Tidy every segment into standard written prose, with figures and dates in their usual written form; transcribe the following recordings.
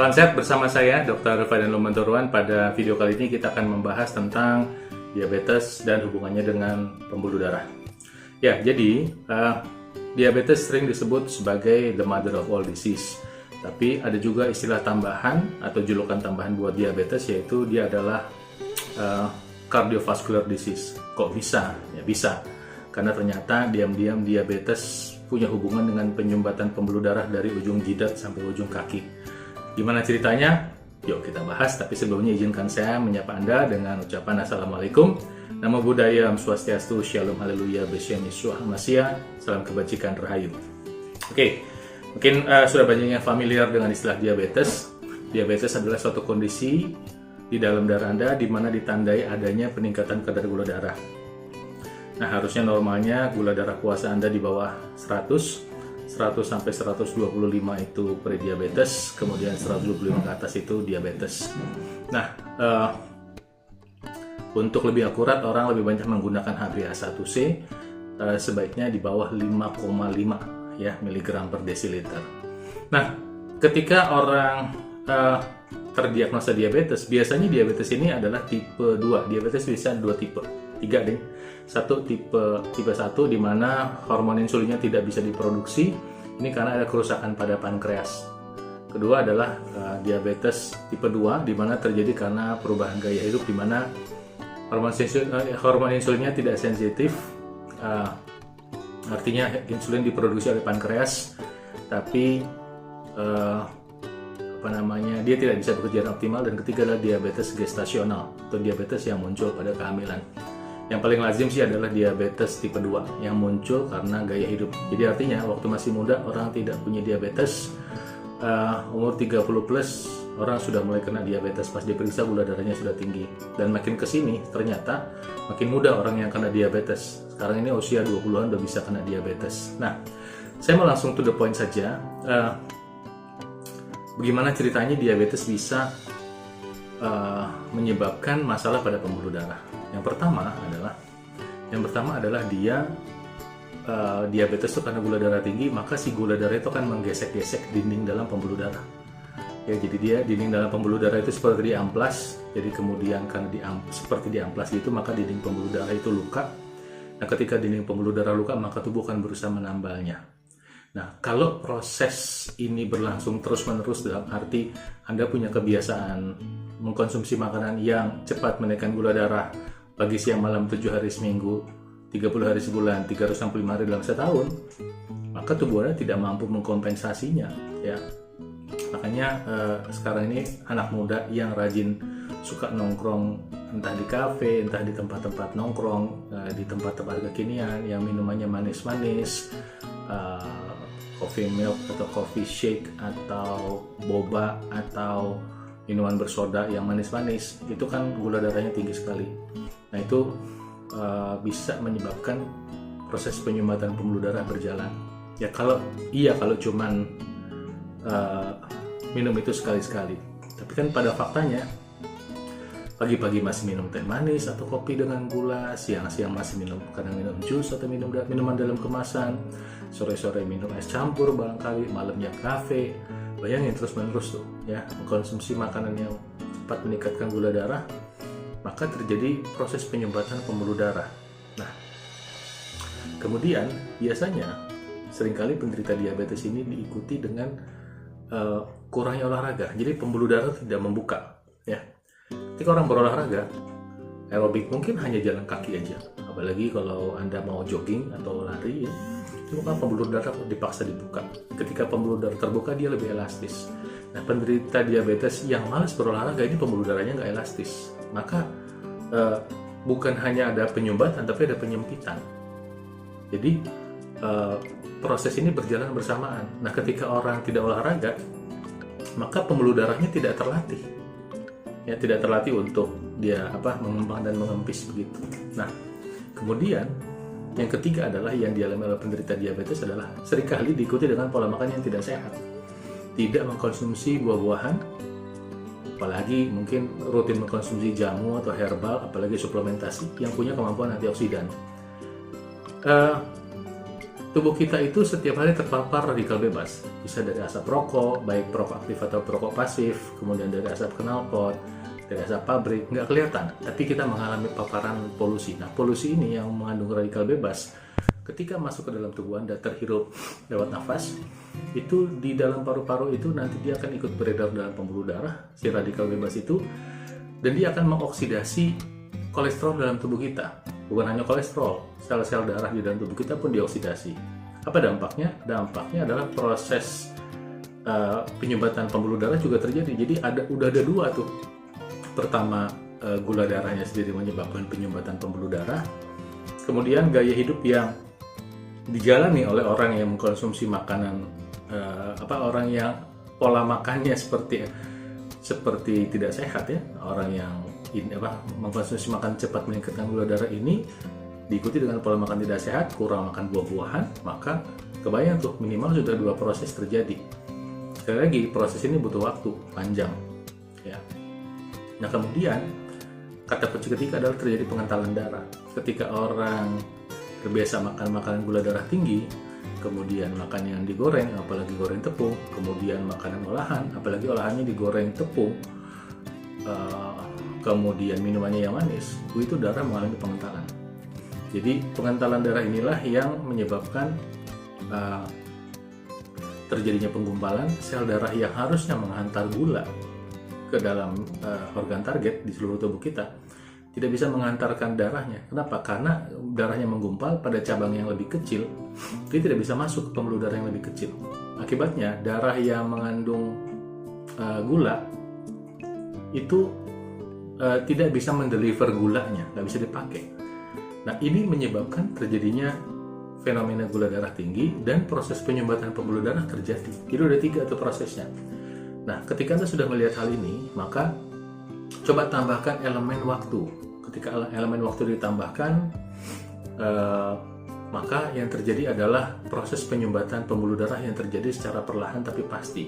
Salam sehat bersama saya, Dr. Faidan Lumanturuan. Pada video kali ini kita akan membahas tentang diabetes dan hubungannya dengan pembuluh darah. Ya, jadi diabetes sering disebut sebagai the mother of all disease. Tapi ada juga istilah tambahan atau julukan tambahan buat diabetes, yaitu dia adalah cardiovascular disease. Kok bisa? Ya bisa. Karena ternyata diam-diam diabetes punya hubungan dengan penyumbatan pembuluh darah dari ujung jidat sampai ujung kaki. Gimana ceritanya? Yuk kita bahas, tapi sebelumnya izinkan saya menyapa Anda dengan ucapan Assalamualaikum. Namo Buddhaya, Om Swastiastu, Shalom Haleluya, Besya Yeshua Masya, salam kebajikan rahayu. Oke, mungkin sudah banyak yang familiar dengan istilah diabetes. Diabetes adalah suatu kondisi di dalam darah Anda di mana ditandai adanya peningkatan kadar gula darah. Nah, harusnya normalnya gula darah puasa Anda di bawah 100 sampai 125 itu prediabetes, kemudian 125 ke atas itu diabetes. Nah, untuk lebih akurat, orang lebih banyak menggunakan HbA1c, sebaiknya di bawah 5,5 ya miligram per desiliter. Nah, ketika orang terdiagnosa diabetes, biasanya diabetes ini adalah tipe 2. Diabetes bisa 2 tipe, 3 deh. Satu tipe 1 di mana hormon insulinnya tidak bisa diproduksi, ini karena ada kerusakan pada pankreas. Kedua adalah diabetes tipe 2 di mana terjadi karena perubahan gaya hidup di mana hormon insulinnya tidak sensitif, artinya insulin diproduksi oleh pankreas tapi dia tidak bisa bekerja dengan optimal. Dan ketiga adalah diabetes gestasional atau diabetes yang muncul pada kehamilan. Yang paling lazim sih adalah diabetes tipe 2 yang muncul karena gaya hidup. Jadi artinya waktu masih muda orang tidak punya diabetes, umur 30 plus orang sudah mulai kena diabetes. Pas diperiksa gula darahnya sudah tinggi. Dan makin kesini ternyata makin muda orang yang kena diabetes. Sekarang ini usia 20-an udah bisa kena diabetes. Nah, saya mau langsung to the point saja. Bagaimana ceritanya diabetes bisa menyebabkan masalah pada pembuluh darah? Yang pertama adalah dia diabetes itu karena gula darah tinggi, maka si gula darah itu akan menggesek-gesek dinding dalam pembuluh darah. Ya, jadi dia dinding dalam pembuluh darah itu seperti diamplas. Jadi kemudian karena seperti diamplas gitu, maka dinding pembuluh darah itu luka. Nah, ketika dinding pembuluh darah luka, maka tubuh akan berusaha menambalnya. Nah, kalau proses ini berlangsung terus-menerus, dalam arti Anda punya kebiasaan mengkonsumsi makanan yang cepat menaikkan gula darah pagi, siang, malam 7 hari seminggu, 30 hari sebulan, 365 hari dalam setahun, maka tubuh Anda tidak mampu mengkompensasinya, ya. Makanya sekarang ini anak muda yang rajin suka nongkrong entah di kafe, entah di tempat-tempat nongkrong, di tempat-tempat kekinian yang minumannya manis-manis, coffee milk atau coffee shake atau boba atau minuman bersoda yang manis-manis, itu kan gula darahnya tinggi sekali. Nah, itu bisa menyebabkan proses penyumbatan pembuluh darah berjalan. Ya kalau cuman minum itu sekali-sekali. Tapi kan pada faktanya pagi-pagi masih minum teh manis atau kopi dengan gula, siang-siang masih minum jus atau minuman dalam kemasan, sore-sore minum es campur barangkali, malamnya kafe. Bayangin terus-menerus tuh ya, mengkonsumsi makanan yang cepat meningkatkan gula darah, maka terjadi proses penyumbatan pembuluh darah. Nah, kemudian biasanya seringkali penderita diabetes ini diikuti dengan kurangnya olahraga. Jadi pembuluh darah tidak membuka ya. Ketika orang berolahraga aerobik mungkin hanya jalan kaki aja, apalagi kalau Anda mau jogging atau lari ya, itu kan pembuluh darah dipaksa dibuka. Ketika pembuluh darah terbuka, dia lebih elastis. Nah, penderita diabetes yang malas berolahraga ini pembuluh darahnya nggak elastis. Maka bukan hanya ada penyumbatan, tapi ada penyempitan. Jadi proses ini berjalan bersamaan. Nah, ketika orang tidak olahraga, maka pembuluh darahnya tidak terlatih. Ya, tidak terlatih untuk dia mengembang dan mengempis begitu. Nah, kemudian yang ketiga adalah yang dialami oleh penderita diabetes adalah seringkali diikuti dengan pola makan yang tidak sehat. Tidak mengkonsumsi buah-buahan, apalagi mungkin rutin mengkonsumsi jamu atau herbal, apalagi suplementasi yang punya kemampuan antioksidan. tubuh kita itu setiap hari terpapar radikal bebas. Bisa dari asap rokok, baik perokok aktif atau perokok pasif, kemudian dari asap knalpot, dari asap pabrik, nggak kelihatan. Tapi kita mengalami paparan polusi. Nah, polusi ini yang mengandung radikal bebas, ketika masuk ke dalam tubuh Anda, terhirup lewat nafas, itu di dalam paru-paru itu nanti dia akan ikut beredar dalam pembuluh darah, si radikal bebas itu, dan dia akan mengoksidasi kolesterol dalam tubuh kita. Bukan hanya kolesterol, sel-sel darah di dalam tubuh kita pun dioksidasi. Apa dampaknya? Dampaknya adalah proses penyumbatan pembuluh darah juga terjadi. Jadi udah ada dua tuh. Pertama, gula darahnya sendiri menyebabkan penyumbatan pembuluh darah. Kemudian gaya hidup yang dijalani oleh orang yang mengkonsumsi makanan, orang yang pola makannya seperti tidak sehat ya, orang yang mengkonsumsi makan cepat meningkatkan gula darah ini diikuti dengan pola makan tidak sehat, kurang makan buah-buahan, maka kebayang tuh minimal sudah dua proses terjadi. Sekali lagi, proses ini butuh waktu panjang ya. Nah, kemudian kata kunci ketiga adalah terjadi pengentalan darah. Ketika orang terbiasa makan makanan gula darah tinggi, kemudian makan yang digoreng, apalagi goreng tepung, kemudian makanan olahan, apalagi olahannya digoreng tepung, kemudian minumannya yang manis, itu darah mengalami pengentalan. Jadi pengentalan darah inilah yang menyebabkan terjadinya penggumpalan sel darah yang harusnya menghantar gula ke dalam organ target di seluruh tubuh kita, tidak bisa menghantarkan darahnya. Kenapa? Karena darahnya menggumpal pada cabang yang lebih kecil, dia tidak bisa masuk ke pembuluh darah yang lebih kecil. Akibatnya darah yang mengandung gula itu tidak bisa mendeliver gulanya, nggak bisa dipakai. Nah, ini menyebabkan terjadinya fenomena gula darah tinggi dan proses penyumbatan pembuluh darah terjadi. Jadi ada 3 tuh prosesnya. Nah, ketika Anda sudah melihat hal ini, maka coba tambahkan elemen waktu. Ketika elemen waktu ditambahkan, maka yang terjadi adalah proses penyumbatan pembuluh darah yang terjadi secara perlahan tapi pasti.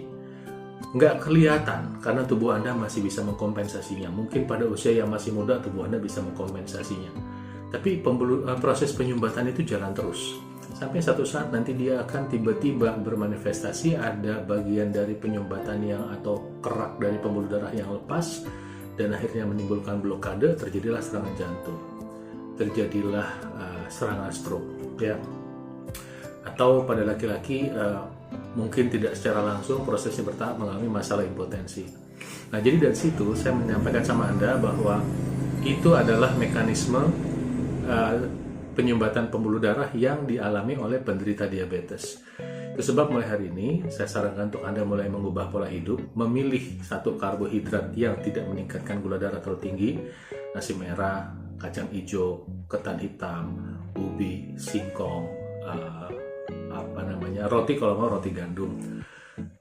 Nggak kelihatan karena tubuh Anda masih bisa mengkompensasinya. Mungkin pada usia yang masih muda tubuh Anda bisa mengkompensasinya. Tapi proses penyumbatan itu jalan terus. Sampai satu saat nanti dia akan tiba-tiba bermanifestasi, ada bagian dari penyumbatan atau kerak dari pembuluh darah yang lepas, dan akhirnya menimbulkan blokade, terjadilah serangan jantung. Terjadilah serangan stroke ya. Atau pada laki-laki mungkin tidak secara langsung, prosesnya bertahap mengalami masalah impotensi. Nah, jadi dari situ saya menyampaikan sama Anda bahwa itu adalah mekanisme penyumbatan pembuluh darah yang dialami oleh penderita diabetes. Itu sebab mulai hari ini saya sarankan untuk Anda mulai mengubah pola hidup, memilih satu karbohidrat yang tidak meningkatkan gula darah terlalu tinggi, nasi merah, kacang hijau, ketan hitam, ubi, singkong, roti kalau mau roti gandum,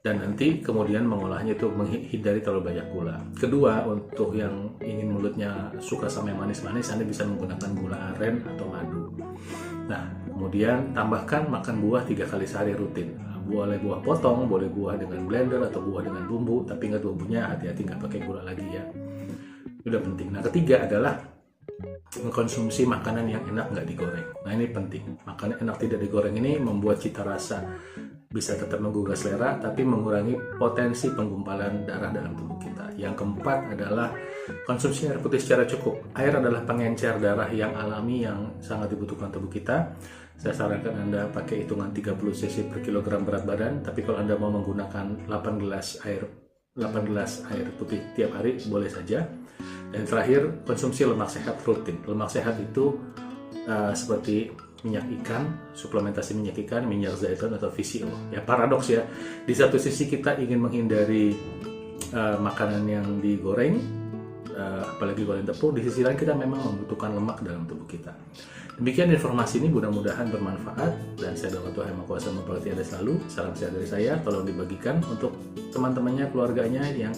dan nanti kemudian mengolahnya itu menghindari terlalu banyak gula. Kedua, untuk yang ingin mulutnya suka sama yang manis-manis, Anda bisa menggunakan gula aren atau madu. Nah, kemudian tambahkan makan buah 3 kali sehari rutin. Boleh buah potong, boleh buah dengan blender atau buah dengan bumbu, tapi ingat bumbunya hati-hati nggak pakai gula lagi ya. Itu udah penting. Nah, ketiga adalah mengkonsumsi makanan yang enak nggak digoreng. Nah, ini penting. Makanan enak tidak digoreng ini membuat cita rasa bisa tetap menggugah selera, tapi mengurangi potensi penggumpalan darah dalam tubuh kita. Yang keempat adalah konsumsi air putih secara cukup. Air adalah pengencer darah yang alami yang sangat dibutuhkan tubuh kita. Saya sarankan Anda pakai hitungan 30 cc per kilogram berat badan, tapi kalau Anda mau menggunakan 8 gelas air putih tiap hari, boleh saja. Dan terakhir, konsumsi lemak sehat rutin. Lemak sehat itu seperti minyak ikan, suplementasi minyak ikan, minyak zaitun atau VCO. Ya, paradoks ya. Di satu sisi kita ingin menghindari makanan yang digoreng, apalagi goreng tepung. Di sisi lain kita memang membutuhkan lemak dalam tubuh kita. Demikian informasi ini, mudah-mudahan bermanfaat, dan saya doa Tuhan Yang Maha Kuasa memberkati Anda selalu. Salam sehat dari saya, tolong dibagikan untuk teman-temannya, keluarganya yang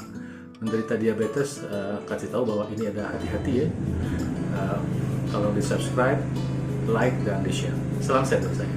menderita diabetes, kasih tahu bahwa ini ada hati-hati ya. Tolong di subscribe, like, dan di share. Salam sehat dari saya.